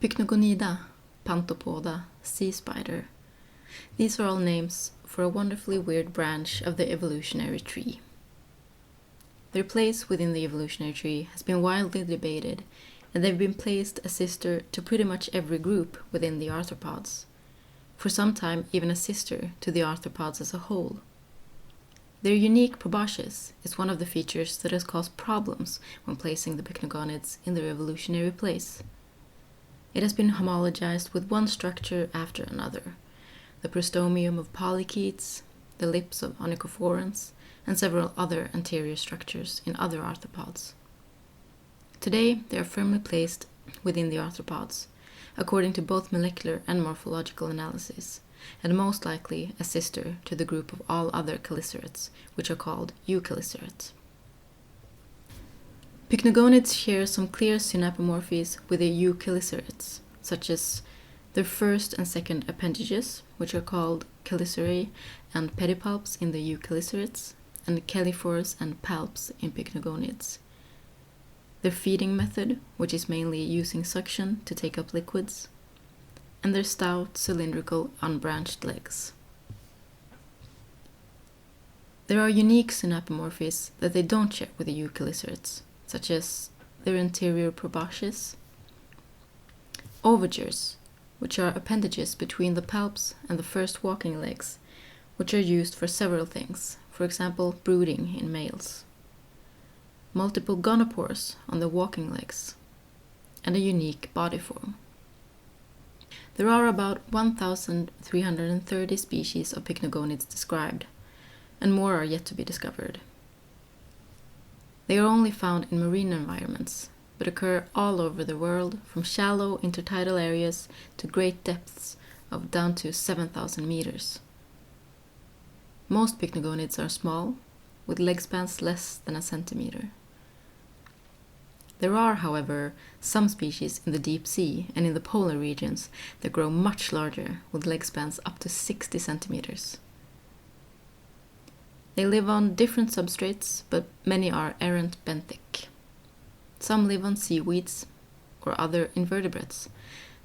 Pycnogonida, Panthopoda, sea spider. These are all names for a wonderfully weird branch of the evolutionary tree. Their place within the evolutionary tree has been widely debated, and they've been placed as sister to pretty much every group within the arthropods. For some time, even a sister to the arthropods as a whole. Their unique proboscis is one of the features that has caused problems when placing the pycnogonids in their evolutionary place. It has been homologized with one structure after another, the prostomium of polychaetes, the lips of onychophorans, and several other anterior structures in other arthropods. Today, they are firmly placed within the arthropods, according to both molecular and morphological analysis, and most likely a sister to the group of all other chelicerates, which are called euchelicerates. Pycnogonids share some clear synapomorphies with the euchelicerates, such as their first and second appendages, which are called chelicerae and pedipalps in the euchelicerates, and cheliphores and palps in pycnogonids. Their feeding method, which is mainly using suction to take up liquids, and their stout, cylindrical, unbranched legs. There are unique synapomorphies that they don't share with the euchelicerates, such as their anterior proboscis, ovidures, which are appendages between the palps and the first walking legs, which are used for several things, for example, brooding in males. Multiple gonopores on the walking legs, and a unique body form. There are about 1,330 species of pycnogonids described, and more are yet to be discovered. They are only found in marine environments, but occur all over the world, from shallow intertidal areas to great depths of down to 7,000 meters. Most pycnogonids are small, with leg spans less than a centimeter. There are, however, some species in the deep sea and in the polar regions that grow much larger, with leg spans up to 60 centimeters. They live on different substrates, but many are errant benthic. Some live on seaweeds or other invertebrates,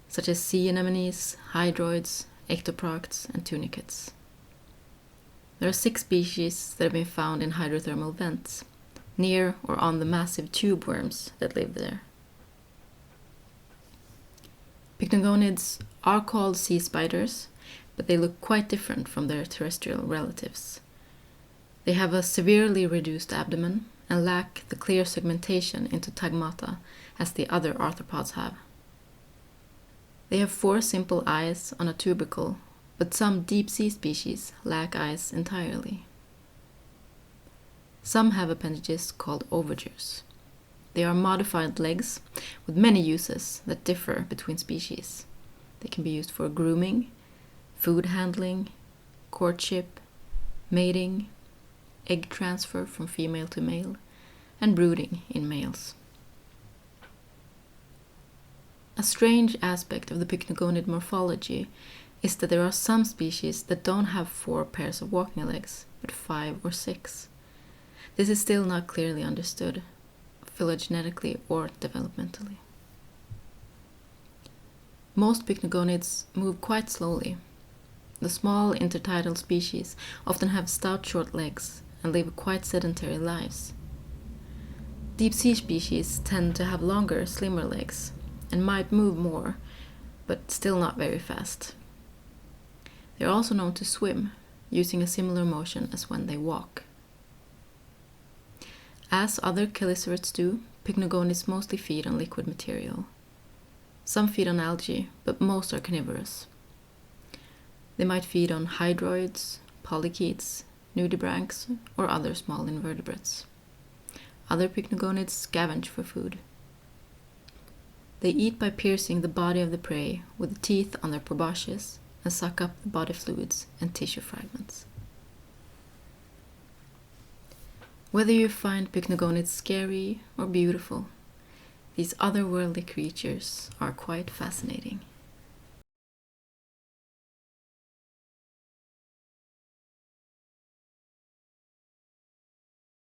such as sea anemones, hydroids, ectoprocts, and tunicates. There are 6 species that have been found in hydrothermal vents, near or on the massive tube worms that live there. Pycnogonids are called sea spiders, but they look quite different from their terrestrial relatives. They have a severely reduced abdomen and lack the clear segmentation into tagmata as the other arthropods have. They have 4 simple eyes on a tubercle, but some deep-sea species lack eyes entirely. Some have appendages called ovidures. They are modified legs with many uses that differ between species. They can be used for grooming, food handling, courtship, mating, egg transfer from female to male, and brooding in males. A strange aspect of the pycnogonid morphology is that there are some species that don't have 4 pairs of walking legs, but 5 or 6. This is still not clearly understood, phylogenetically or developmentally. Most pycnogonids move quite slowly. The small intertidal species often have stout short legs and live quite sedentary lives. Deep-sea species tend to have longer, slimmer legs and might move more, but still not very fast. They are also known to swim, using a similar motion as when they walk. As other chelicerates do, pycnogonids mostly feed on liquid material. Some feed on algae, but most are carnivorous. They might feed on hydroids, polychaetes, nudibranchs, or other small invertebrates. Other pycnogonids scavenge for food. They eat by piercing the body of the prey with the teeth on their proboscis and suck up the body fluids and tissue fragments. Whether you find pycnogonids scary or beautiful, these otherworldly creatures are quite fascinating.